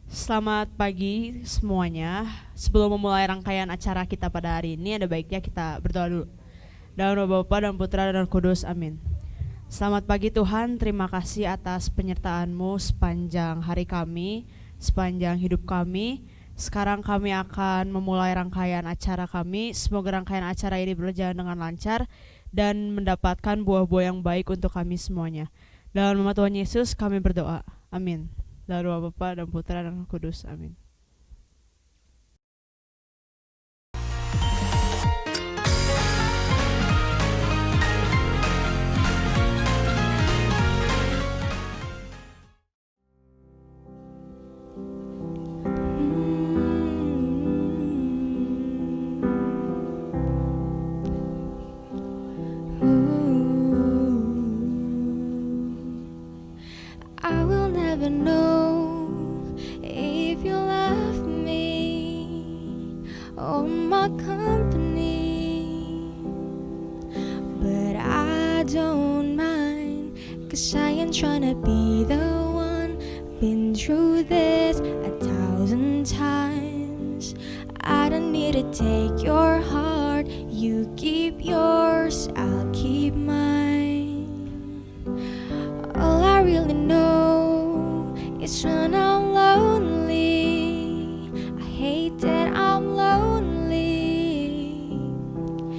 Selamat pagi semuanya. Sebelum memulai rangkaian acara kita pada hari ini, ada baiknya kita berdoa dulu. Dalam nama Bapa dan Putra dan Roh Kudus, amin. Selamat pagi Tuhan, terima kasih atas penyertaan-Mu sepanjang hari kami, sepanjang hidup kami. Sekarang kami akan memulai rangkaian acara kami. Semoga rangkaian acara ini berjalan dengan lancar dan mendapatkan buah-buah yang baik untuk kami semuanya. Dalam nama Tuhan Yesus kami berdoa, amin. Dalam nama Bapa dan Putra dan Roh Kudus, amin. I will never know if you love me or my company, but I don't mind, 'cause I ain't tryna be the one. Been through this 1,000 times. I don't need to take your heart. You keep yours, I'll keep mine. All I really know is when I'm lonely, I hate that I'm lonely,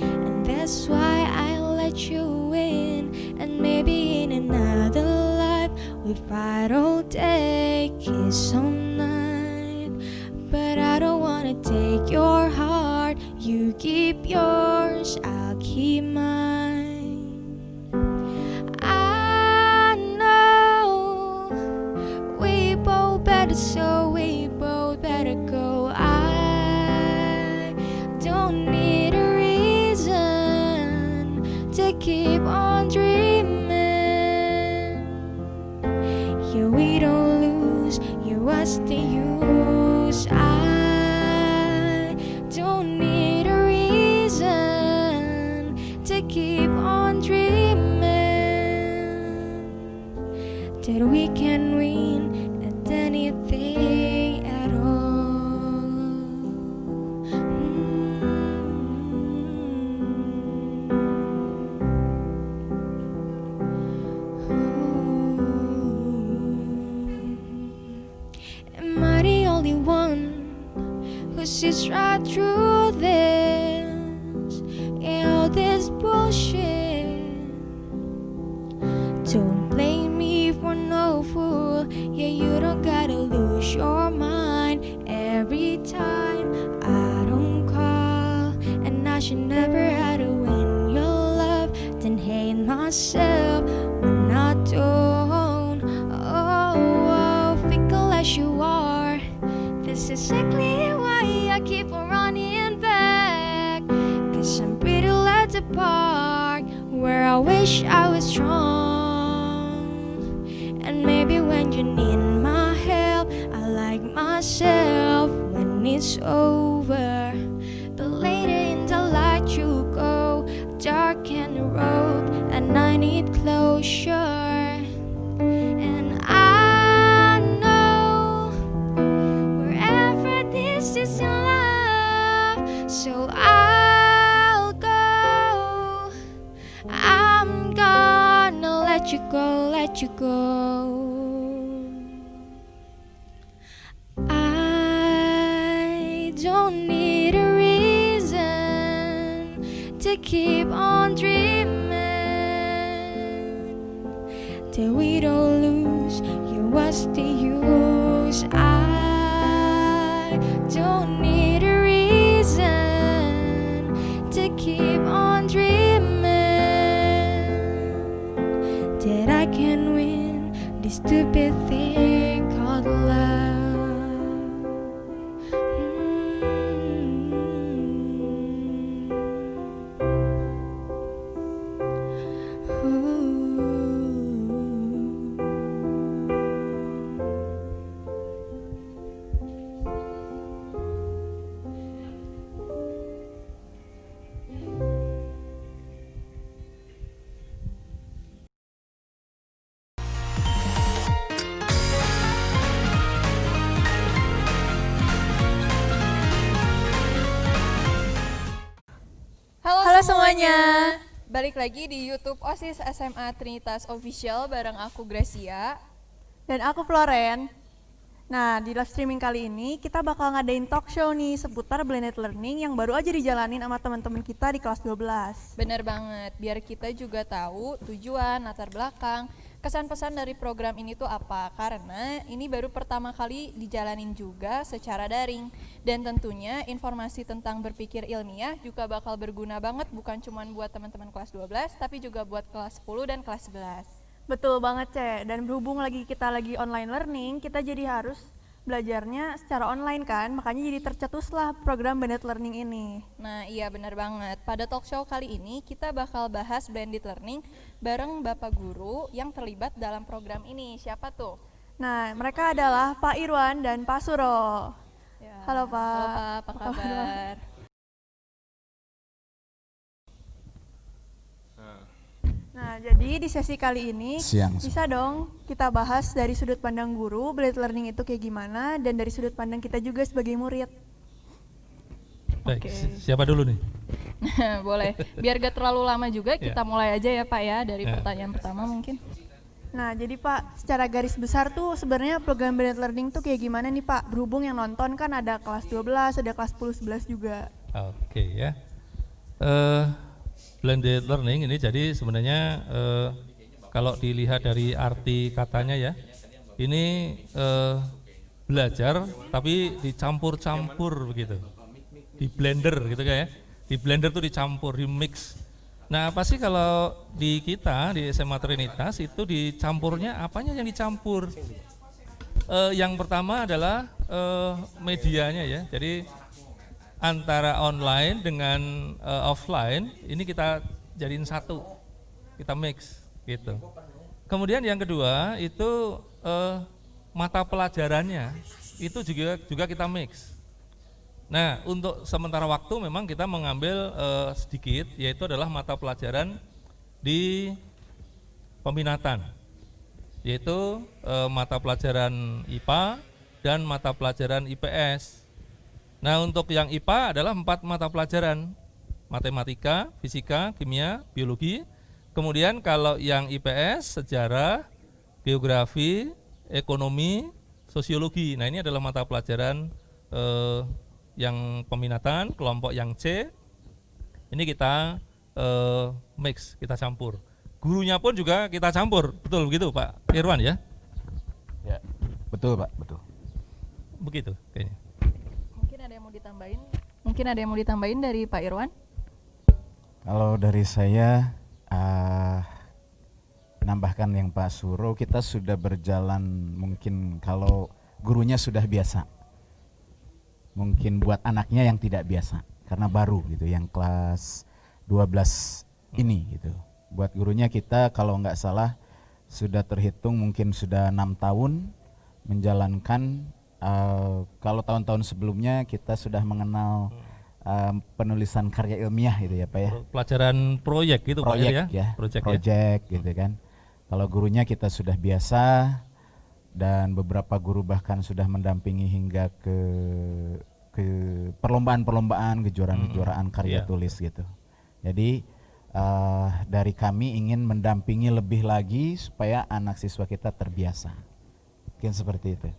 and that's why I let you in. And maybe in another life we fight all day, kiss all night, but I don't wanna take your heart. You keep yours, I'll keep mine. I know we both better, so we both better go. I don't need a reason to keep on dreaming. Yeah, we don't lose, yeah, what's the use? I don't need a reason to keep on dreaming that we can win at anything at all. Am I the only one who sees right through this? All this bullshit. Don't blame me for no fool. Yeah, you don't gotta lose your mind every time I don't call. And I should never have to win your love, then hate myself when I don't. Oh, fickle as you are, this is exactly why I keep on running back. 'Cause I'm pretty led to park where I wish I was strong. And maybe when you need my help, I like myself when it's over. But later in the light you go, dark and the road, and I need closure. And I know wherever this is in love, so I'll go. I'm gonna let you go, let you go. I don't need a reason to keep on dreaming that we don't lose. Yeah, what's the use? I don't need a reason to keep on dreaming that I can win this stupid thing called love. semuanya. Balik lagi di YouTube OSIS SMA Trinitas Official bareng aku Gracia. Dan aku Floren. Nah, di live streaming kali ini kita bakal ngadain talk show nih seputar blended learning yang baru aja dijalanin sama teman-teman kita di kelas 12. Bener banget, biar kita juga tahu tujuan, latar belakang, kesan-pesan dari program ini tuh apa. Karena ini baru pertama kali dijalanin juga secara daring. Dan tentunya informasi tentang berpikir ilmiah juga bakal berguna banget bukan cuma buat teman-teman kelas 12, tapi juga buat kelas 10 dan kelas 11. Betul banget, Cek. Dan berhubung kita lagi online learning, kita jadi harus belajarnya secara online kan, makanya jadi tercetuslah program blended learning ini. Nah iya benar banget, pada talk show kali ini kita bakal bahas blended learning bareng Bapak Guru yang terlibat dalam program ini. Siapa tuh? Nah, mereka adalah Pak Irwan dan Pak Suro. Ya. Halo Pak. Halo Pak, apa kabar? Nah, jadi di sesi kali ini Siang. bisa dong kita bahas dari sudut pandang guru, blended learning itu kayak gimana, dan dari sudut pandang kita juga sebagai murid. Baik, Oke. siapa dulu nih? Boleh, biar gak terlalu lama juga kita mulai aja ya Pak ya dari Ya. pertanyaan pertama mungkin. Nah, jadi Pak, secara garis besar tuh sebenarnya program blended learning tuh kayak gimana nih Pak? Berhubung yang nonton kan ada kelas 12, ada kelas 10, 11 juga. Oke ya. Blended learning ini jadi sebenarnya kalau dilihat dari arti katanya ya, ini belajar tapi dicampur-campur begitu, di blender gitu kan ya, di blender tuh dicampur, di mix. Nah apa sih kalau di kita di SMA Trinitas itu dicampurnya apanya yang dicampur? Yang pertama adalah medianya ya, jadi antara online dengan offline ini kita jadiin satu, kita mix gitu. Kemudian yang kedua itu mata pelajarannya itu juga kita mix. Nah untuk sementara waktu memang kita mengambil sedikit, yaitu adalah mata pelajaran di peminatan, yaitu mata pelajaran IPA dan mata pelajaran IPS. Nah untuk yang IPA adalah 4 mata pelajaran, matematika, fisika, kimia, biologi. Kemudian kalau yang IPS, sejarah, geografi, ekonomi, sosiologi. Nah ini adalah mata pelajaran yang peminatan, kelompok yang C. Ini kita mix, kita campur. Gurunya pun juga kita campur, betul begitu Pak Irwan ya? Ya, betul Pak, betul. Begitu kayaknya. Mungkin ada yang mau ditambahin dari Pak Irwan? Kalau dari saya nambahkan yang Pak Suro, kita sudah berjalan mungkin kalau gurunya sudah biasa. Mungkin buat anaknya yang tidak biasa karena baru gitu, yang kelas 12 ini gitu. Buat gurunya kita kalau nggak salah sudah terhitung mungkin sudah 6 tahun menjalankan. Kalau tahun-tahun sebelumnya kita sudah mengenal penulisan karya ilmiah gitu ya Pak ya. Pelajaran proyek gitu Pak Proyek ya? Proyek gitu kan. Kalau gurunya kita sudah biasa dan beberapa guru bahkan sudah mendampingi hingga ke perlombaan-perlombaan, kejuaraan-kejuaraan karya tulis gitu. Jadi dari kami ingin mendampingi lebih lagi supaya anak siswa kita terbiasa. Mungkin seperti itu.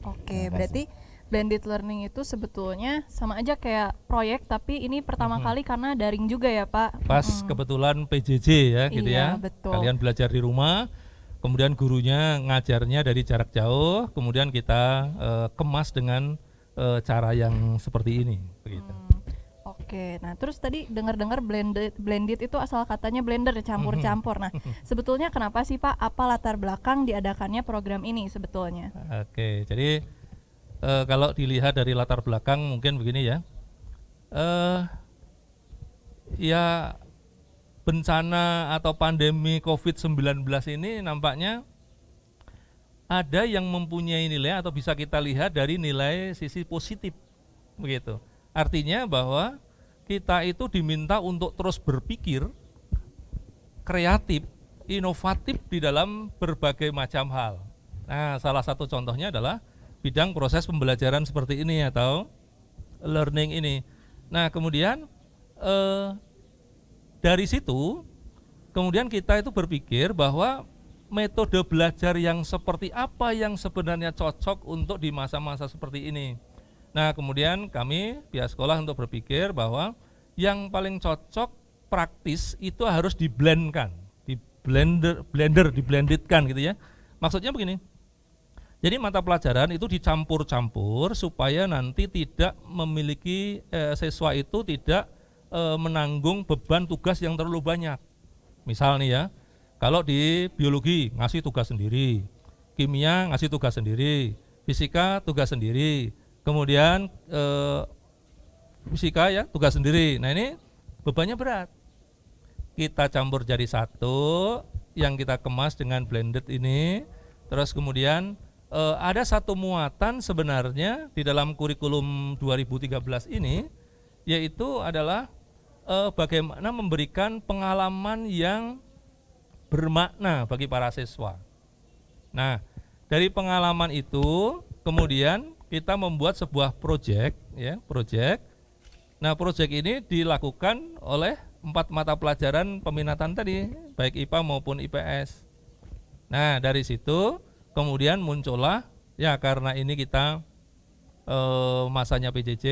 Oke, berarti blended learning itu sebetulnya sama aja kayak proyek, tapi ini pertama kali karena daring juga ya Pak. Pas kebetulan PJJ ya gitu Iya, ya. betul. Kalian belajar di rumah, kemudian gurunya ngajarnya dari jarak jauh, kemudian kita kemas dengan cara yang seperti ini begitu. Oke, nah terus tadi dengar-dengar blended itu asal katanya blender, campur-campur. Nah, sebetulnya kenapa sih Pak? Apa latar belakang diadakannya program ini sebetulnya? Oke, jadi kalau dilihat dari latar belakang mungkin begini ya. Ya bencana atau pandemi COVID-19 ini nampaknya ada yang mempunyai nilai atau bisa kita lihat dari nilai sisi positif begitu. Artinya bahwa kita itu diminta untuk terus berpikir kreatif, inovatif di dalam berbagai macam hal. Nah, salah satu contohnya adalah bidang proses pembelajaran seperti ini atau learning ini. Nah, kemudian dari situ kemudian kita itu berpikir bahwa metode belajar yang seperti apa yang sebenarnya cocok untuk di masa-masa seperti ini. Nah, kemudian kami pihak sekolah untuk berpikir bahwa yang paling cocok praktis itu harus diblendkan, diblendedkan gitu ya. Maksudnya begini. Jadi mata pelajaran itu dicampur-campur supaya nanti tidak memiliki siswa itu tidak menanggung beban tugas yang terlalu banyak. Misal nih ya, kalau di biologi ngasih tugas sendiri, kimia ngasih tugas sendiri, fisika tugas sendiri, kemudian fisika ya tugas sendiri. Nah ini bebannya berat. Kita campur jadi satu, yang kita kemas dengan blended ini, terus kemudian ada satu muatan sebenarnya di dalam kurikulum 2013 ini, yaitu adalah bagaimana memberikan pengalaman yang bermakna bagi para siswa. Nah, dari pengalaman itu kemudian kita membuat sebuah proyek, ya, proyek. Nah, proyek ini dilakukan oleh 4 mata pelajaran peminatan tadi, baik IPA maupun IPS. Nah, dari situ kemudian muncullah, ya karena ini kita masanya PJJ,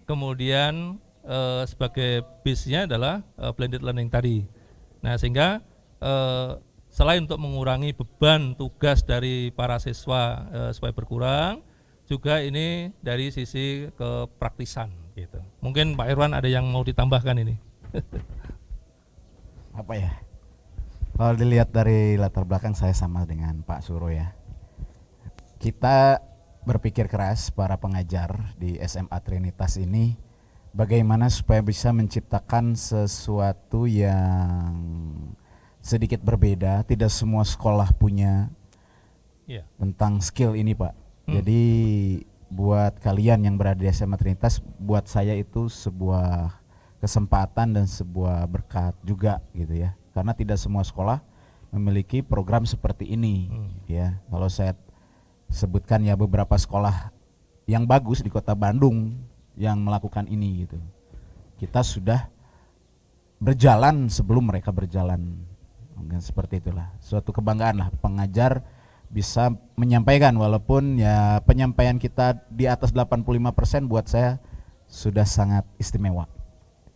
kemudian sebagai base-nya adalah blended learning tadi. Nah, sehingga selain untuk mengurangi beban tugas dari para siswa supaya berkurang, juga ini dari sisi kepraktisan gitu. Mungkin Pak Irwan ada yang mau ditambahkan ini. Apa ya? Kalau dilihat dari latar belakang saya sama dengan Pak Suro ya. Kita berpikir keras para pengajar di SMA Trinitas ini bagaimana supaya bisa menciptakan sesuatu yang sedikit berbeda. Tidak semua sekolah punya tentang skill ini, Pak. Jadi buat kalian yang berada di SMA Trinitas, buat saya itu sebuah kesempatan dan sebuah berkat juga gitu ya. Karena tidak semua sekolah memiliki program seperti ini ya. Kalau saya sebutkan ya beberapa sekolah yang bagus di Kota Bandung yang melakukan ini gitu. Kita sudah berjalan sebelum mereka berjalan. Mungkin seperti itulah. Suatu kebanggaan lah pengajar bisa menyampaikan, walaupun ya penyampaian kita di atas 85% buat saya sudah sangat istimewa.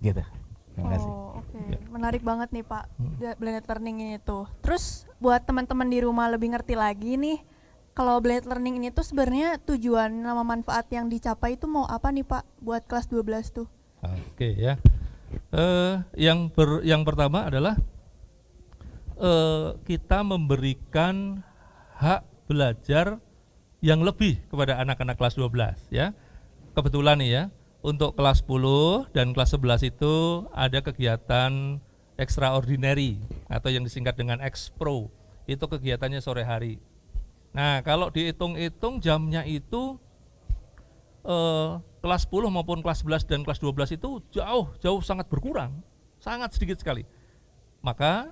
Gitu. Terima kasih. Oh, oke. Menarik banget nih Pak, blended learning ini tuh. Terus buat teman-teman di rumah lebih ngerti lagi nih, kalau blended learning ini tuh sebenarnya tujuan sama manfaat yang dicapai itu mau apa nih Pak buat kelas 12 tuh? Oke ya. Yang pertama adalah kita memberikan hak belajar yang lebih kepada anak-anak kelas 12 ya. Kebetulan nih ya, untuk kelas 10 dan kelas 11 itu ada kegiatan extraordinary atau yang disingkat dengan Expro. Itu kegiatannya sore hari. Nah, kalau dihitung-hitung jamnya itu kelas 10 maupun kelas 11 dan kelas 12 itu jauh sangat berkurang, sangat sedikit sekali. Maka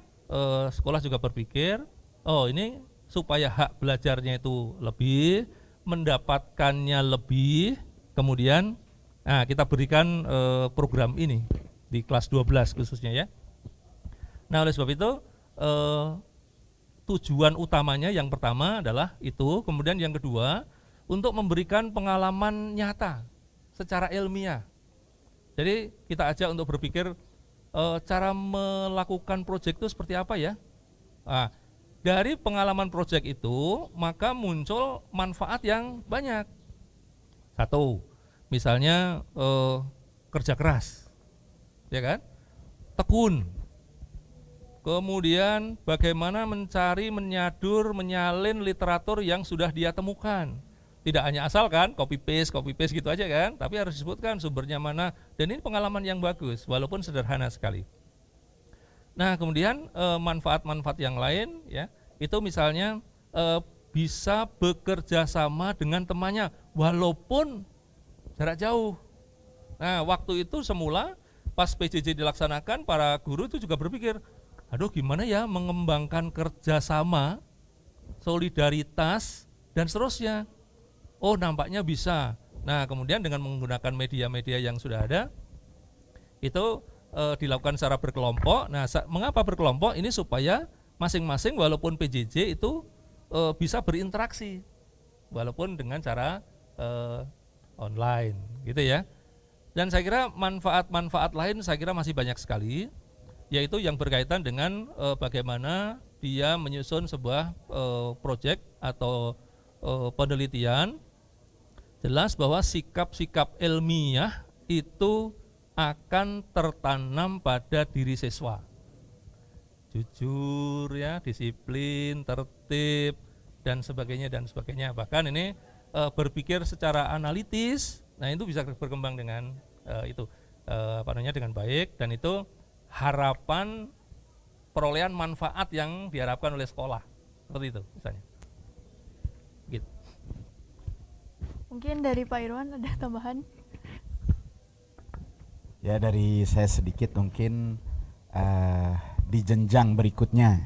sekolah juga berpikir, oh ini supaya hak belajarnya itu lebih, mendapatkannya lebih, kemudian kita berikan program ini di kelas 12 khususnya ya. Nah, oleh sebab itu tujuan utamanya yang pertama adalah itu, kemudian yang kedua untuk memberikan pengalaman nyata secara ilmiah. Jadi kita ajak untuk berpikir cara melakukan proyek itu seperti apa ya. Nah, dari pengalaman proyek itu maka muncul manfaat yang banyak. Satu, misalnya kerja keras, ya kan, tekun. Kemudian bagaimana mencari, menyadur, menyalin literatur yang sudah dia temukan. Tidak hanya asal kan, copy paste gitu aja kan, tapi harus disebutkan sumbernya mana. Dan ini pengalaman yang bagus, walaupun sederhana sekali. Nah, kemudian manfaat-manfaat yang lain ya, itu misalnya bisa bekerja sama dengan temannya walaupun jarak jauh. Nah, waktu itu semula pas PJJ dilaksanakan, para guru itu juga berpikir, aduh gimana ya mengembangkan kerjasama, solidaritas, dan seterusnya. Oh, nampaknya bisa. Nah, kemudian dengan menggunakan media-media yang sudah ada, itu dilakukan secara berkelompok. Nah, mengapa berkelompok? Ini supaya masing-masing walaupun PJJ itu bisa berinteraksi walaupun dengan cara online gitu ya. Dan saya kira manfaat-manfaat lain saya kira masih banyak sekali, yaitu yang berkaitan dengan bagaimana dia menyusun sebuah proyek atau penelitian. Jelas bahwa sikap-sikap ilmiah itu akan tertanam pada diri siswa. Jujur ya, disiplin, tertib dan sebagainya dan sebagainya. Bahkan ini berpikir secara analitis, nah itu bisa berkembang dengan dengan baik, dan itu harapan perolehan manfaat yang diharapkan oleh sekolah. Seperti itu misalnya. Gitu. Mungkin dari Pak Irwan ada tambahan? Ya, dari saya sedikit mungkin di jenjang berikutnya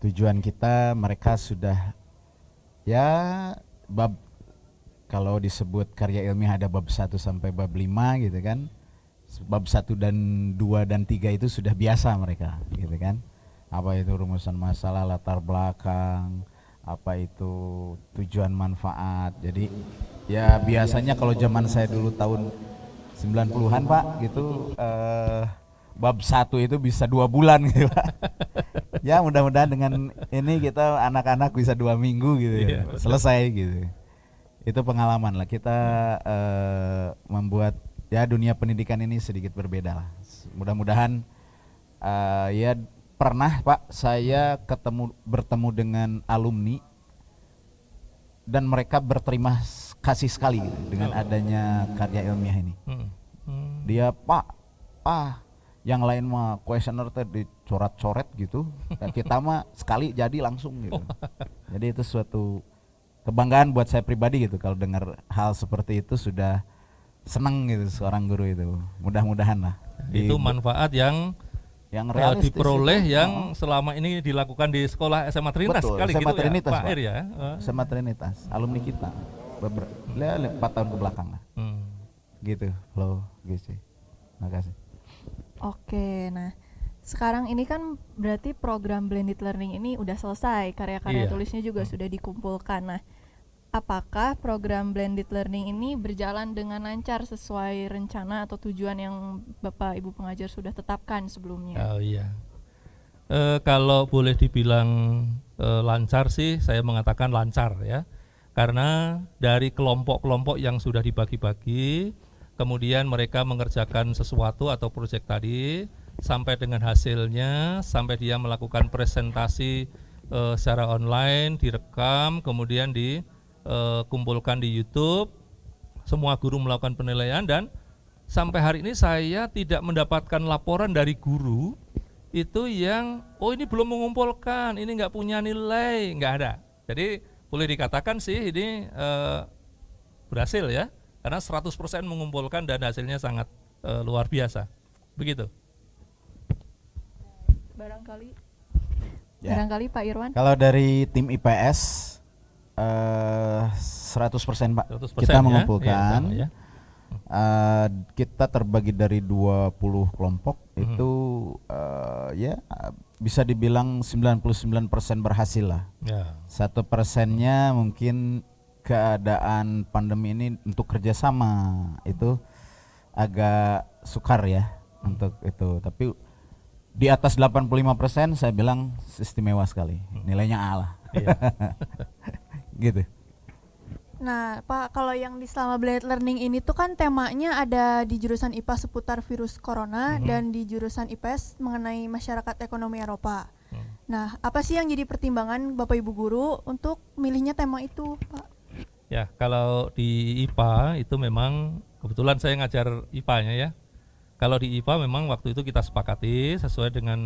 tujuan kita mereka sudah ya bab, kalau disebut karya ilmiah ada bab 1 sampai bab 5 gitu kan. Bab 1 dan 2 dan 3 itu sudah biasa mereka gitu kan. Apa itu rumusan masalah, latar belakang, apa itu tujuan manfaat. Jadi ya biasanya kalau zaman saya dulu tahun 90-an Pak gitu bab 1 itu bisa 2 bulan gitu Pak. Ya mudah-mudahan dengan ini kita anak-anak bisa 2 minggu gitu ya, selesai gitu. Itu pengalaman lah kita membuat ya dunia pendidikan ini sedikit berbeda lah. Mudah-mudahan ya pernah Pak saya bertemu dengan alumni dan mereka berterima kasih sekali gitu, dengan adanya karya ilmiah ini. Dia Pak, yang lain mah kuesioner teh dicoret-coret gitu, dan kita mah sekali jadi langsung gitu. Jadi itu suatu kebanggaan buat saya pribadi gitu kalau dengar hal seperti itu, sudah senang gitu seorang guru itu. Mudah-mudahan lah. Itu manfaat yang realistis diperoleh itu. yang selama ini dilakukan di sekolah SMA Trinitas. Betul, sekali SMA gitu Trinitas, ya, Pak Pak. Ir ya. SMA Trinitas, alumni kita. 4 tahun ke belakang lah. Gitu, flow gitu. Makasih. Oke, nah sekarang ini kan berarti program blended learning ini udah selesai, karya-karya Iya. tulisnya juga sudah dikumpulkan. Nah, apakah program blended learning ini berjalan dengan lancar sesuai rencana atau tujuan yang Bapak Ibu pengajar sudah tetapkan sebelumnya? Oh iya. Kalau boleh dibilang lancar sih, saya mengatakan lancar ya. Karena dari kelompok-kelompok yang sudah dibagi-bagi, kemudian mereka mengerjakan sesuatu atau proyek tadi, sampai dengan hasilnya, sampai dia melakukan presentasi secara online, direkam, kemudian dikumpulkan di YouTube, semua guru melakukan penilaian, dan sampai hari ini saya tidak mendapatkan laporan dari guru itu yang, oh ini belum mengumpulkan, ini nggak punya nilai, nggak ada. Jadi boleh dikatakan sih ini berhasil ya, karena 100% mengumpulkan dan hasilnya sangat luar biasa. Begitu. Barangkali Ya. barangkali Pak Irwan? Kalau dari tim IPS 100% Pak. 100% Kita ya. mengumpulkan. Iya, sama ya. Kita terbagi dari 20 kelompok itu ya bisa dibilang 99% berhasil lah. Ya. 1%-nya mungkin keadaan pandemi ini untuk kerjasama itu agak sukar ya untuk itu. Tapi di atas 85% saya bilang istimewa sekali. Nilainya A lah. Iya. Gitu. Nah, Pak, kalau yang di selama blended learning ini tuh kan temanya ada di jurusan IPA seputar virus corona dan di jurusan IPS mengenai masyarakat ekonomi Eropa. Nah, apa sih yang jadi pertimbangan Bapak Ibu guru untuk milihnya tema itu, Pak? Ya, kalau di IPA itu memang kebetulan saya ngajar IPA-nya ya. Kalau di IPA memang waktu itu kita sepakati sesuai dengan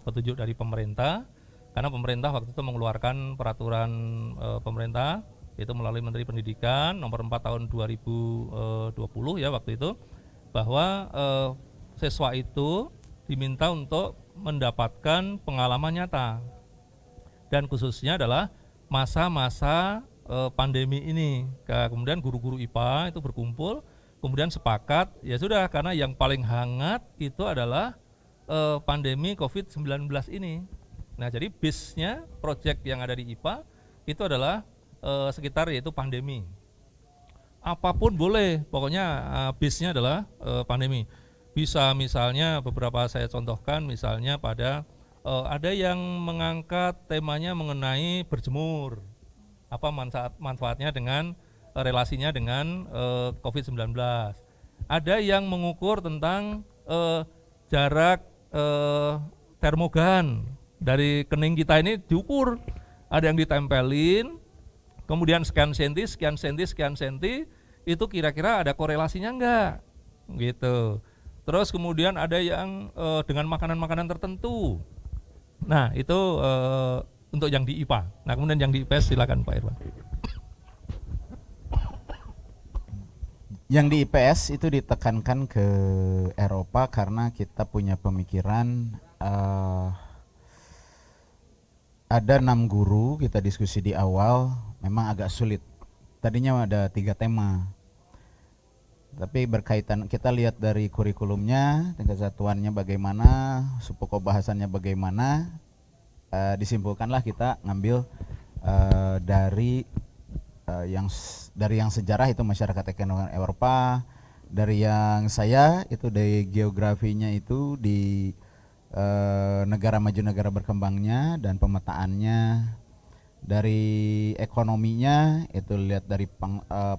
petunjuk dari pemerintah, karena pemerintah waktu itu mengeluarkan peraturan pemerintah itu melalui Menteri Pendidikan nomor 4 tahun 2020 ya waktu itu, bahwa siswa itu diminta untuk mendapatkan pengalaman nyata, dan khususnya adalah masa-masa pandemi ini. Kemudian guru-guru IPA itu berkumpul kemudian sepakat ya sudah, karena yang paling hangat itu adalah pandemi COVID-19 ini. Nah, jadi base-nya project yang ada di IPA itu adalah sekitar yaitu pandemi. Apapun boleh, pokoknya base-nya adalah pandemi. Bisa misalnya beberapa saya contohkan, misalnya pada ada yang mengangkat temanya mengenai berjemur, apa manfaatnya dengan relasinya dengan COVID-19. Ada yang mengukur tentang jarak termogan dari kening kita ini diukur, ada yang ditempelin, kemudian sekian senti, sekian senti, sekian senti, itu kira-kira ada korelasinya enggak, gitu. Terus kemudian ada yang dengan makanan-makanan tertentu. Nah, itu untuk yang di IPA. Nah, kemudian yang di IPS silakan Pak Irwan. Yang di IPS itu ditekankan ke Eropa karena kita punya pemikiran ada 6 guru, kita diskusi di awal, memang agak sulit. Tadinya ada 3 tema, tapi berkaitan, kita lihat dari kurikulumnya, tingkat satuannya bagaimana, pokok bahasannya bagaimana, disimpulkanlah kita ngambil dari yang sejarah itu masyarakat ekonomi Eropa, dari yang saya itu dari geografinya itu di negara maju negara berkembangnya dan pemetaannya, dari ekonominya itu lihat dari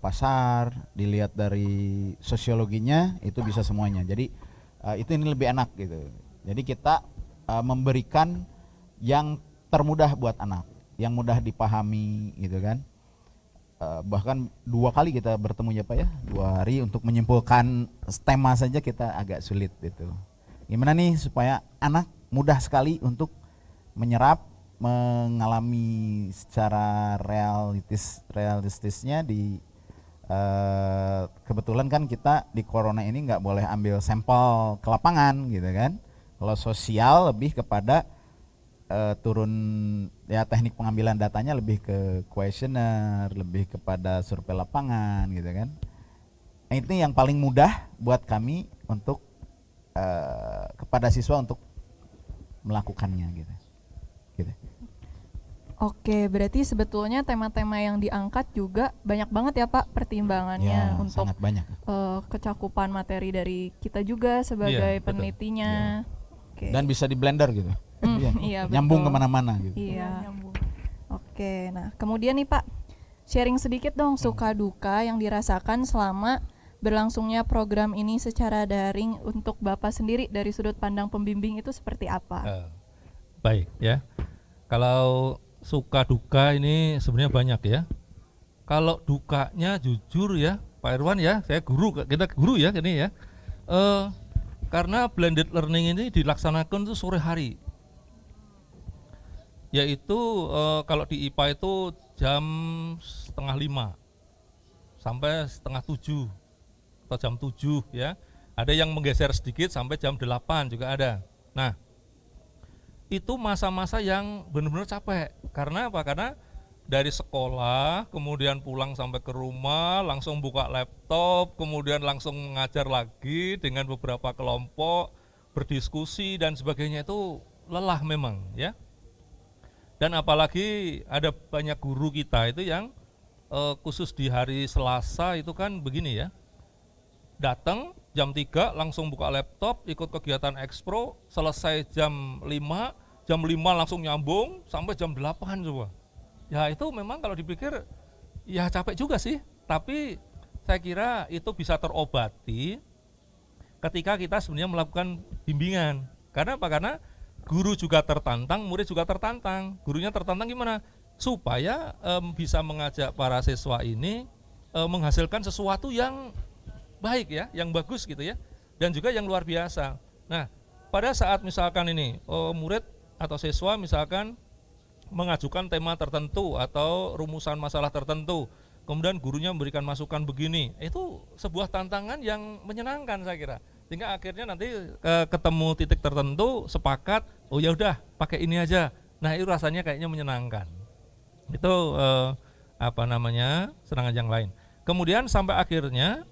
pasar, dilihat dari sosiologinya, itu bisa semuanya. Jadi itu ini lebih enak gitu. Jadi kita memberikan yang termudah buat anak, yang mudah dipahami gitu kan. Bahkan 2 kali kita bertemu ya Pak ya, 2 hari untuk menyimpulkan tema saja kita agak sulit gitu. Gimana nih supaya anak mudah sekali untuk menyerap, mengalami secara realistisnya di kebetulan kan kita di corona ini nggak boleh ambil sampel ke lapangan gitu kan. Kalau sosial lebih kepada turun ya, teknik pengambilan datanya lebih ke kuesioner, lebih kepada survei lapangan gitu kan. Nah, itu yang paling mudah buat kami untuk kepada siswa untuk melakukannya gitu. Oke, berarti sebetulnya tema-tema yang diangkat juga banyak banget ya Pak pertimbangannya Ya, untuk sangat banyak. kecakupan materi dari kita juga sebagai Betul. penelitinya. Oke. Dan bisa di blender gitu. Iya, Nyambung betul. kemana-mana gitu. Iya. Oke, nah kemudian nih Pak, sharing sedikit dong suka duka yang dirasakan selama berlangsungnya program ini secara daring untuk Bapak sendiri dari sudut pandang pembimbing itu seperti apa? Baik ya. Kalau suka duka ini sebenarnya banyak ya. Kalau dukanya jujur ya Pak Irwan ya, saya guru, kita guru ya ini ya. Karena blended learning ini dilaksanakan itu sore hari. Yaitu kalau di IPA itu jam 6:30 sampai 6:30 atau jam 7 ya. Ada yang menggeser sedikit sampai jam 8 juga ada. Nah, itu masa-masa yang benar-benar capek. Karena apa? Karena dari sekolah, kemudian pulang sampai ke rumah, langsung buka laptop, kemudian langsung mengajar lagi dengan beberapa kelompok, berdiskusi dan sebagainya, itu lelah memang ya. Dan apalagi ada banyak guru kita itu yang khusus di hari Selasa itu kan begini ya. Datang jam 3 langsung buka laptop, ikut kegiatan ekspro, selesai jam 5 langsung nyambung sampai jam 8 coba. Ya itu memang kalau dipikir ya capek juga sih, tapi saya kira itu bisa terobati ketika kita sebenarnya melakukan bimbingan. Karena apa? Karena guru juga tertantang, murid juga tertantang. Gurunya tertantang gimana? Supaya bisa mengajak para siswa ini menghasilkan sesuatu yang baik ya, yang bagus gitu ya, dan juga yang luar biasa. Nah, pada saat misalkan ini murid atau siswa misalkan mengajukan tema tertentu atau rumusan masalah tertentu, kemudian gurunya memberikan masukan begini, itu sebuah tantangan yang menyenangkan saya kira. Sehingga akhirnya nanti ketemu titik tertentu, sepakat, oh ya udah pakai ini aja. Nah itu rasanya kayaknya menyenangkan. Itu serangan yang lain. Kemudian sampai akhirnya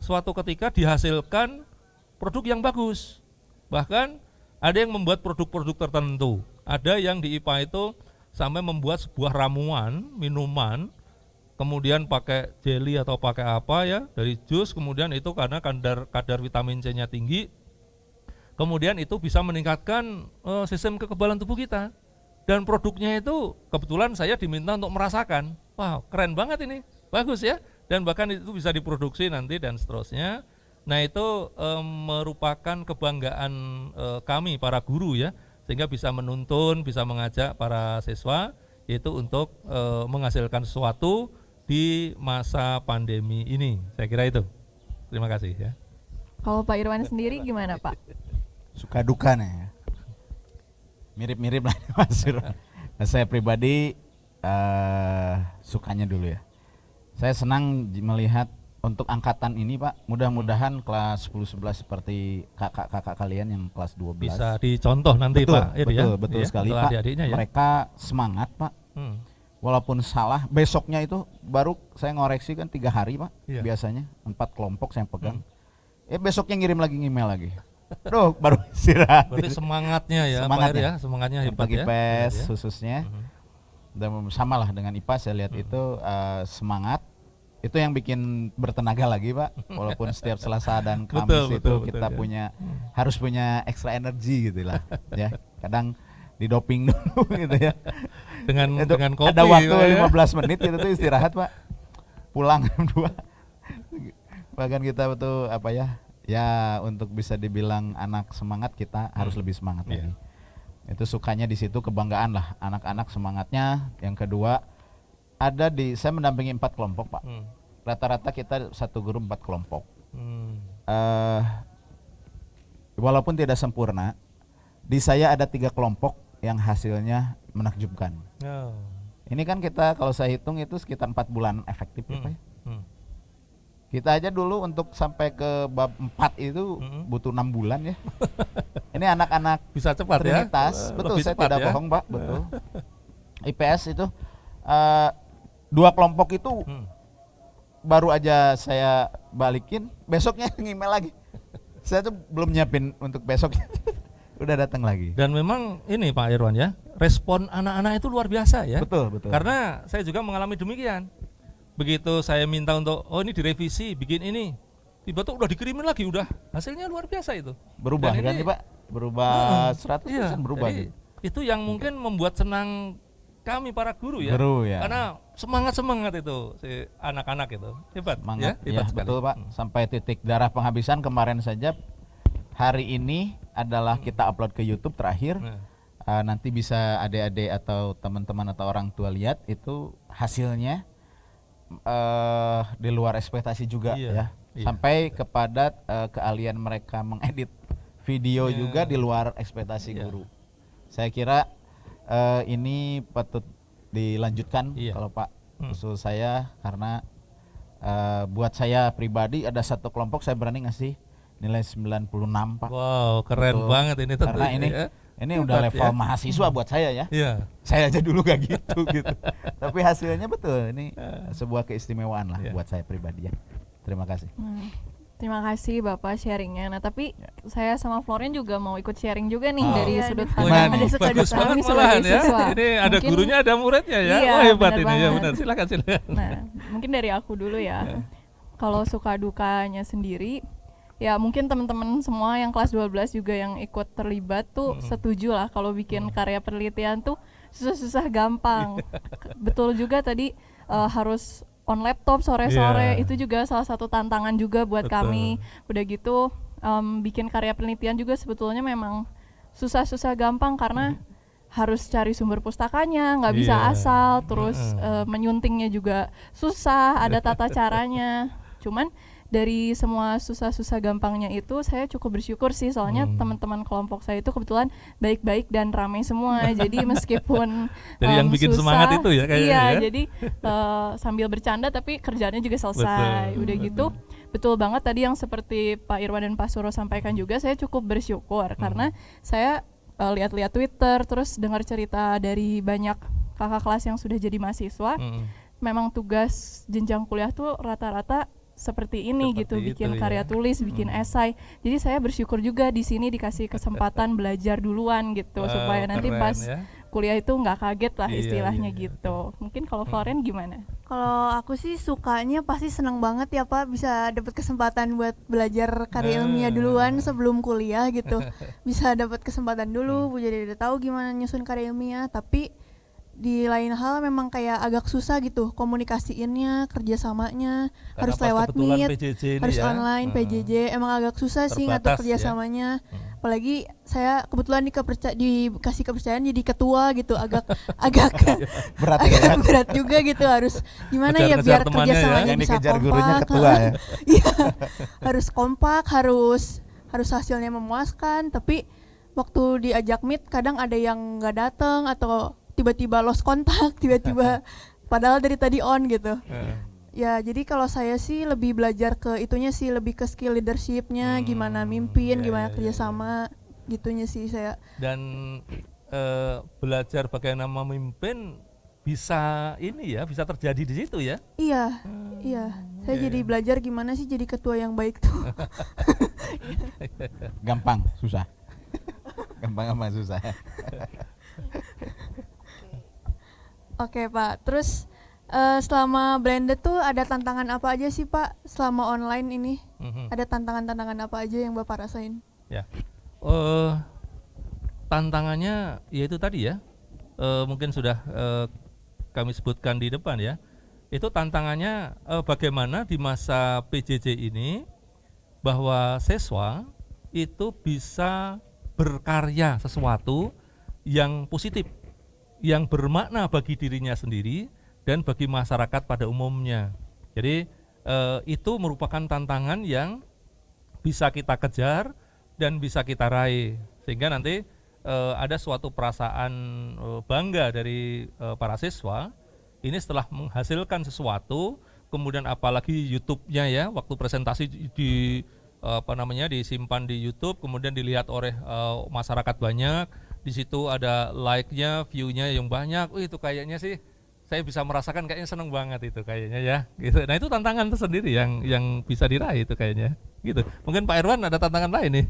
suatu ketika dihasilkan produk yang bagus. Bahkan ada yang membuat produk-produk tertentu. Ada yang di IPA itu sampai membuat sebuah ramuan, minuman, kemudian pakai jelly atau pakai apa ya, dari jus, kemudian itu karena kadar vitamin C-nya tinggi, kemudian itu bisa meningkatkan sistem kekebalan tubuh kita. Dan produknya itu kebetulan saya diminta untuk merasakan, wah keren banget ini, bagus ya, dan bahkan itu bisa diproduksi nanti dan seterusnya. Nah itu merupakan kebanggaan kami para guru ya, sehingga bisa menuntun, bisa mengajak para siswa yaitu untuk menghasilkan sesuatu di masa pandemi ini. Saya kira itu. Terima kasih ya. Kalau Pak Irwan sendiri gimana Pak? Suka duka nih ya. Mirip-mirip lah Mas Sur. Nah, saya pribadi sukanya dulu ya. Saya senang melihat untuk angkatan ini Pak, mudah-mudahan kelas 10-11 seperti kakak-kakak kalian yang kelas 12 bisa dicontoh nanti betul, Pak. Itu betul, ya. betul Ya, sekali untuk Pak. adik-adiknya ya. Mereka semangat Pak. Walaupun salah, besoknya itu baru saya ngoreksi kan 3 hari Pak. Iya. Biasanya 4 kelompok saya pegang. Besoknya ngirim lagi email lagi. Aduh, baru istirahat. Berarti semangatnya ya Semangatnya. Pak Ir ya, semangatnya hebat Untuk ya. IPS Ya. khususnya. Dan sama lah dengan IPA saya lihat itu semangat. Itu yang bikin bertenaga lagi Pak. Walaupun setiap Selasa dan Kamis Betul, kita ya. punya harus punya ekstra energi gitu lah. Ya, kadang didoping dulu gitu ya. Dengan kopi. Ada waktu Pak, ya. 15 menit itu tuh istirahat Pak. Pulang jam 2. Bahkan kita betul apa ya? Ya untuk bisa dibilang anak semangat kita harus lebih semangat lagi. Itu sukanya di situ, kebanggaan lah anak-anak semangatnya. Yang kedua ada saya mendampingi 4 kelompok Pak. Rata-rata kita satu guru 4 kelompok. Walaupun tidak sempurna, di saya ada 3 kelompok yang hasilnya menakjubkan. Oh. Ini kan kita kalau saya hitung itu sekitar 4 bulan efektif ya Pak ya. Kita aja dulu untuk sampai ke bab 4 itu butuh 6 bulan ya. Ini anak-anak Bisa cepat ya. Trinitas, betul Lebih saya cepat tidak ya. bohong Pak, betul. IPS itu 2 kelompok itu baru aja saya balikin, besoknya ngemail lagi. Saya tuh belum nyiapin untuk besoknya. Udah datang lagi. Dan memang ini Pak Irwan ya, respon anak-anak itu luar biasa ya. Betul, betul. Karena saya juga mengalami demikian. Begitu saya minta untuk ini direvisi, bikin ini, tiba-tiba udah dikirimin lagi, udah hasilnya luar biasa itu. Berubah Dan kan ini- nih Pak? Berubah 100% Iya, berubah jadi gitu. itu yang mungkin membuat senang kami para guru ya. Guru ya. Karena semangat itu si anak-anak itu. Hebat Semangat ya, ya, hebat sekali. betul Pak. Sampai titik darah penghabisan kemarin saja. Hari ini adalah kita upload ke YouTube terakhir. Nah. Nanti bisa adik-adik atau teman-teman atau orang tua lihat itu hasilnya di luar ekspektasi juga Iya, ya. iya. Sampai kepada keahlian mereka mengedit video Iya. juga di luar ekspektasi Iya. guru. Saya kira ini patut dilanjutkan Iya. kalau Pak usul saya, karena buat saya pribadi ada satu kelompok saya berani ngasih nilai 96 Pak. Wow, keren Betul. banget ini tentunya. Karena ini ya. ini udah Hebat level ya. mahasiswa buat saya ya. Iya. Saya aja dulu gak gitu gitu. Tapi hasilnya betul, ini sebuah keistimewaan lah Iya. buat saya pribadi ya. Terima kasih. Terima kasih Bapak sharingnya. Nah tapi saya sama Florian juga mau ikut sharing juga nih dari Iya, sudut aduh. pandang Gimana nih? ada Bagus banget kami malahan sebagai ya. siswa. Ini ada Mungkin- gurunya, ada muridnya ya. Iya, Wah hebat benar ini ya, banget. benar. Silakan. Nah, mungkin dari aku dulu ya. Kalau suka dukanya sendiri, ya mungkin teman-teman semua yang kelas 12 juga yang ikut terlibat tuh setuju lah kalau bikin karya penelitian tuh susah-susah gampang. Betul juga tadi harus on laptop sore-sore, Iya. itu juga salah satu tantangan juga buat Betul. kami. Udah gitu bikin karya penelitian juga sebetulnya memang susah-susah gampang karena harus cari sumber pustakanya, nggak bisa Iya. asal, terus menyuntingnya juga susah, ada tata caranya. Cuman dari semua susah-susah gampangnya itu saya cukup bersyukur sih, soalnya teman-teman kelompok saya itu kebetulan baik-baik dan ramai semua. Jadi meskipun Jadi yang bikin susah, semangat itu ya kayaknya iya, ya. jadi sambil bercanda tapi kerjanya juga selesai. Betul, Udah gitu betul banget tadi yang seperti Pak Irwan dan Pak Suro sampaikan juga, saya cukup bersyukur karena saya lihat-lihat Twitter, terus dengar cerita dari banyak kakak kelas yang sudah jadi mahasiswa. Memang tugas jenjang kuliah tuh rata-rata seperti ini Seperti gitu, itu bikin ya. karya tulis, bikin esai. Jadi saya bersyukur juga di sini dikasih kesempatan belajar duluan gitu, Wow, supaya nanti keren pas ya. kuliah itu nggak kaget lah Iya, istilahnya iya, gitu. Mungkin kalau Floren gimana? Kalau aku sih sukanya pasti senang banget ya Pak bisa dapat kesempatan buat belajar karya ilmiah duluan sebelum kuliah gitu. Bisa dapat kesempatan dulu, jadi udah tahu gimana nyusun karya ilmiah. Tapi di lain hal memang kayak agak susah gitu komunikasiinnya, kerjasamanya, Karena harus pas lewat kebetulan Meet, PJJ ini harus ya. online, PJJ. Emang agak susah sih ngatur Terbatas ya. kerjasamanya. Apalagi saya kebetulan dikasih kepercayaan jadi ketua gitu, agak Berat ya. agak berat juga gitu, harus gimana ya Ngejar-ngejar biar temannya ya, kerjasamanya yang bisa dikejar kompak. gurunya ketua ya. Iya, harus kompak, harus hasilnya memuaskan. Tapi waktu diajak meet kadang ada yang nggak datang atau tiba-tiba lost kontak, tiba-tiba padahal dari tadi on gitu. Ya jadi kalau saya sih lebih belajar ke itunya sih, lebih ke skill leadershipnya, gimana mimpin, gimana kerjasama, gitunya sih saya. Dan belajar bagaimana memimpin bisa ini ya, bisa terjadi di situ ya. Iya, iya. Saya jadi belajar gimana sih jadi ketua yang baik tuh. Gampang, susah. Gampang apa susah. Oke Pak, terus selama blended tuh ada tantangan apa aja sih Pak selama online ini? Ada tantangan-tantangan apa aja yang Bapak rasain? Ya, tantangannya yaitu tadi ya, mungkin sudah kami sebutkan di depan ya. Itu tantangannya bagaimana di masa PJJ ini bahwa siswa itu bisa berkarya sesuatu yang positif, yang bermakna bagi dirinya sendiri dan bagi masyarakat pada umumnya. Jadi itu merupakan tantangan yang bisa kita kejar dan bisa kita raih, sehingga nanti ada suatu perasaan bangga dari para siswa ini setelah menghasilkan sesuatu, kemudian apalagi YouTube-nya ya, waktu presentasi disimpan di YouTube, kemudian dilihat oleh masyarakat banyak. Di situ ada like-nya, view-nya yang banyak. Itu kayaknya sih saya bisa merasakan kayaknya seneng banget itu kayaknya ya. Gitu. Nah itu tantangan tersendiri yang bisa diraih itu kayaknya. Gitu. Mungkin Pak Irwan ada tantangan lain nih.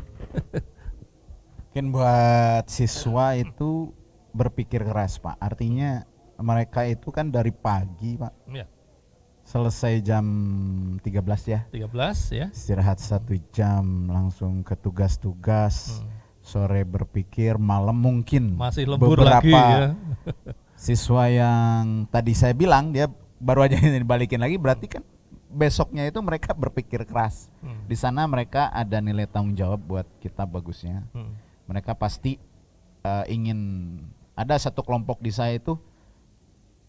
Mungkin buat siswa itu berpikir keras Pak. Artinya mereka itu kan dari pagi Pak. Ya. Selesai jam 13 ya. 13 ya. Istirahat 1 jam langsung ke tugas-tugas. Sore berpikir, malam mungkin Masih lembur beberapa lagi ya. siswa yang tadi saya bilang dia baru aja dibalikin lagi, berarti kan besoknya itu mereka berpikir keras. Di sana mereka ada nilai tanggung jawab buat kita bagusnya. Mereka pasti ingin, ada satu kelompok di saya itu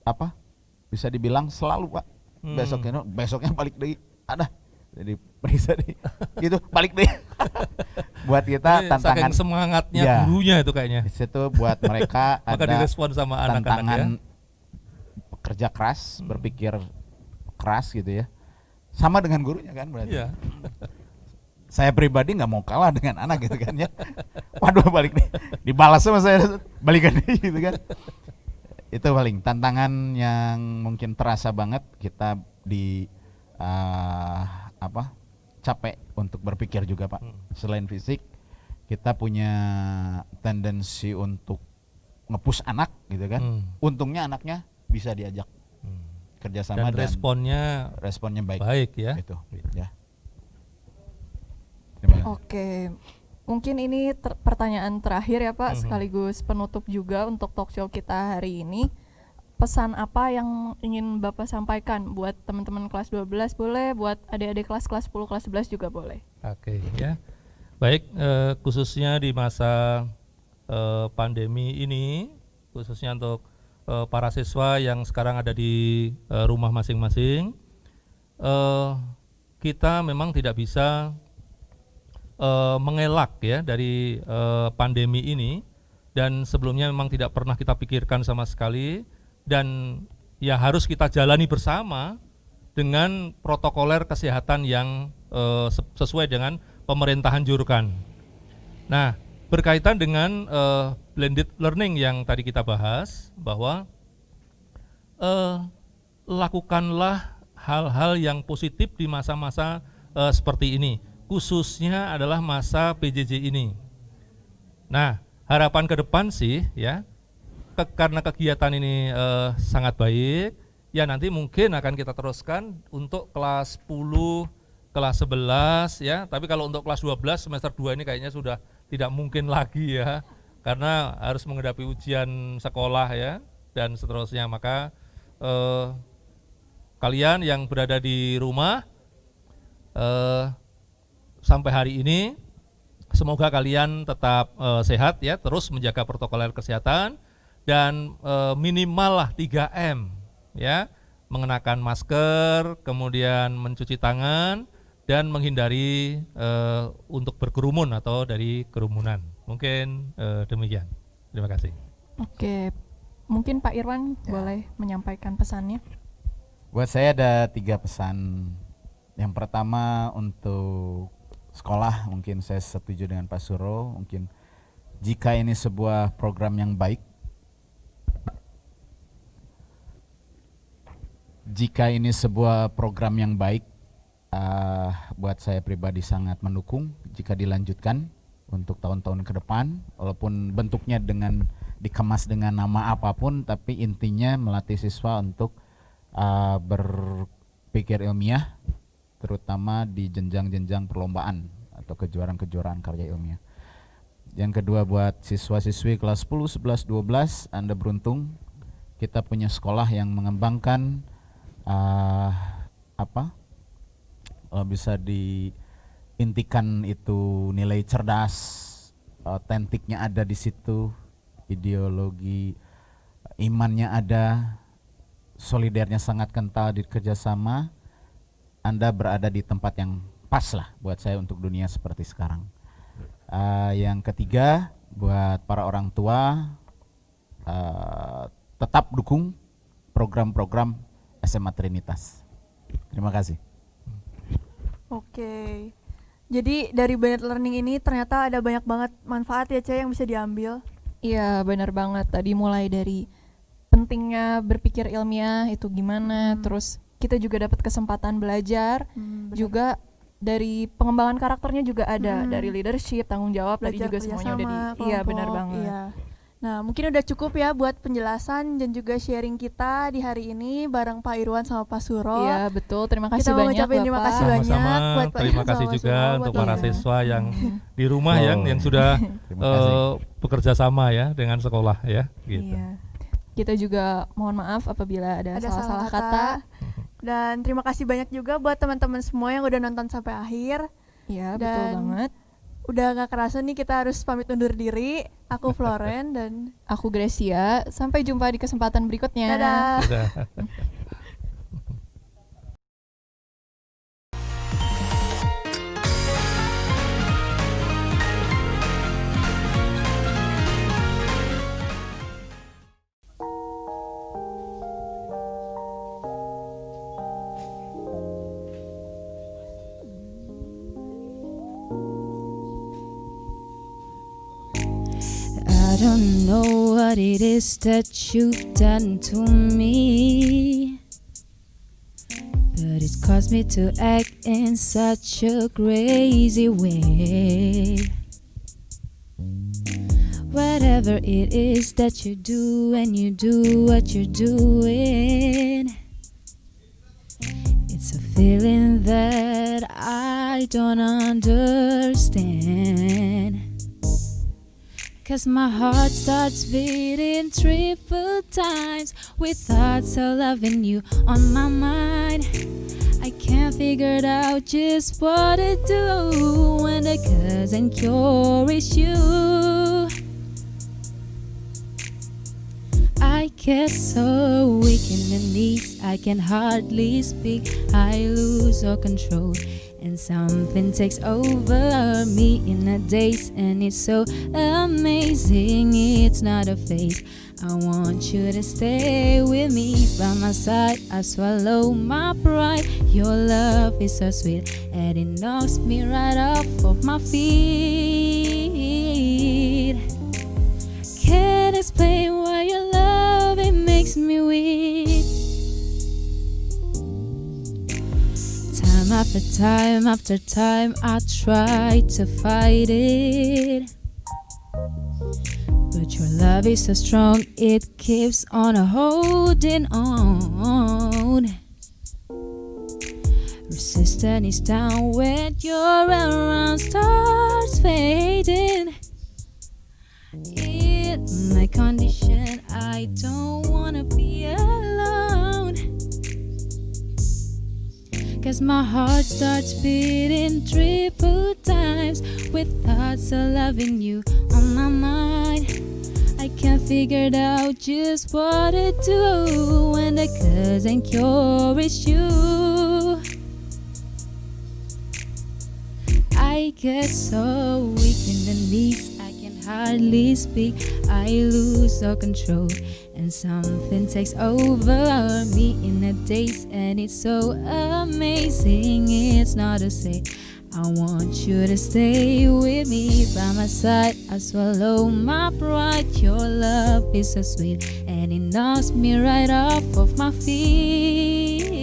apa? Bisa dibilang selalu Pak. Besoknya balik lagi. Ada jadi periksa deh. Gitu balik deh. Buat kita Jadi, tantangan saking semangatnya ya, gurunya itu kayaknya. di situ buat mereka Maka ada direspon sama anak-anak ya. tantangan kerja keras, berpikir keras gitu ya. Sama dengan gurunya kan berarti. Iya. Saya pribadi nggak mau kalah dengan anak gitu kan ya. Waduh balik nih, dibalas sama saya balikan deh gitu kan. Itu paling tantangan yang mungkin terasa banget kita di capek untuk berpikir juga Pak. Selain fisik, kita punya tendensi untuk nge-push anak gitu kan. Untungnya anaknya bisa diajak kerjasama Dan responnya baik. baik ya. Gitu. Ya. Terima kasih. Oke, mungkin ini pertanyaan terakhir ya Pak, sekaligus penutup juga untuk talk show kita hari ini. Pesan apa yang ingin Bapak sampaikan buat teman-teman kelas 12 boleh, buat adik-adik kelas 10, kelas 11 juga boleh. Oke ya. Baik, khususnya di masa pandemi ini, khususnya untuk para siswa yang sekarang ada di rumah masing-masing, kita memang tidak bisa mengelak ya dari pandemi ini, dan sebelumnya memang tidak pernah kita pikirkan sama sekali, dan ya harus kita jalani bersama dengan protokoler kesehatan yang sesuai dengan pemerintah anjurkan. Nah, berkaitan dengan blended learning yang tadi kita bahas, bahwa lakukanlah hal-hal yang positif di masa-masa seperti ini, khususnya adalah masa PJJ ini. Nah, harapan ke depan sih ya, karena kegiatan ini sangat baik, ya nanti mungkin akan kita teruskan untuk kelas 10, kelas 11 ya, tapi kalau untuk kelas 12 semester 2 ini kayaknya sudah tidak mungkin lagi ya, karena harus menghadapi ujian sekolah ya, dan seterusnya. Maka kalian yang berada di rumah sampai hari ini, semoga kalian tetap sehat ya, terus menjaga protokol kesehatan, dan minimal lah 3M ya, mengenakan masker, kemudian mencuci tangan, dan menghindari untuk berkerumun atau dari kerumunan. Mungkin demikian. Terima kasih. Oke, mungkin Pak Irwan boleh menyampaikan pesannya. Buat saya ada 3 pesan. Yang pertama untuk sekolah, mungkin saya setuju dengan Pak Suro, mungkin jika ini sebuah program yang baik, buat saya pribadi sangat mendukung jika dilanjutkan untuk tahun-tahun ke depan, walaupun bentuknya dengan dikemas dengan nama apapun, tapi intinya melatih siswa untuk berpikir ilmiah, terutama di jenjang-jenjang perlombaan atau kejuaraan-kejuaraan karya ilmiah. Yang kedua, buat siswa-siswi kelas 10, 11, 12, Anda beruntung, kita punya sekolah yang mengembangkan bisa diintikan itu nilai cerdas, otentiknya ada di situ, ideologi imannya ada, solidernya sangat kental di kerjasama. Anda berada di tempat yang pas lah buat saya untuk dunia seperti sekarang. Yang ketiga, buat para orang tua, tetap dukung program-program SMA Trinitas. Terima kasih. Oke. Jadi dari blended learning ini ternyata ada banyak banget manfaat ya, Cah, yang bisa diambil. Iya, benar banget. Tadi mulai dari pentingnya berpikir ilmiah itu gimana, terus kita juga dapat kesempatan belajar, juga dari pengembangan karakternya juga ada, dari leadership, tanggung jawab, tadi Belajar juga semuanya udah kerjasama, iya, kelompok, benar banget. iya. Nah, mungkin udah cukup ya buat penjelasan dan juga sharing kita di hari ini bareng Pak Irwan sama Pak Suro. Iya, betul. Terima kasih Kita mau banyak, ngucapin terima Bapak. kasih banyak Sama-sama, buat Pak terima Irwan kasih sama juga Suro, untuk buat para iya. siswa yang di rumah yang sudah Terima kasih. bekerja sama ya dengan sekolah ya gitu. Iya. Kita juga mohon maaf apabila ada Ada salah-salah kata. Dan terima kasih banyak juga buat teman-teman semua yang udah nonton sampai akhir. Iya, betul Dan banget. Udah gak kerasa nih kita harus pamit undur diri. Aku Floren dan Aku Gracia. Sampai jumpa di kesempatan berikutnya. dadah. Sudah. I don't know what it is that you've done to me, but it's caused me to act in such a crazy way. Whatever it is that you do when you do what you're doing, it's a feeling that I don't understand. 'Cause my heart starts beating triple times with thoughts of loving you on my mind. I can't figure it out just what to do when the cousin cure is you. I get so weak in the knees, I can hardly speak. I lose all control, and something takes over me in a daze, and it's so amazing. It's not a phase. I want you to stay with me by my side. I swallow my pride. Your love is so sweet, and it knocks me right off of my feet. Can't explain why your love, it makes me weak. after time, I try to fight it. But your love is so strong, it keeps on holding on. Resistance is down when you're around, starts fading. In my condition, I don't wanna be alone. 'Cause my heart starts beating triple times with thoughts of loving you on my mind. I can't figure out just what to do when the cousin cure is you. I get so weak in the knees, I can hardly speak. I lose all control and something takes over me in a daze, and it's so amazing. It's not to say I want you to stay with me by my side. I swallow my pride. Your love is so sweet and it knocks me right off of my feet.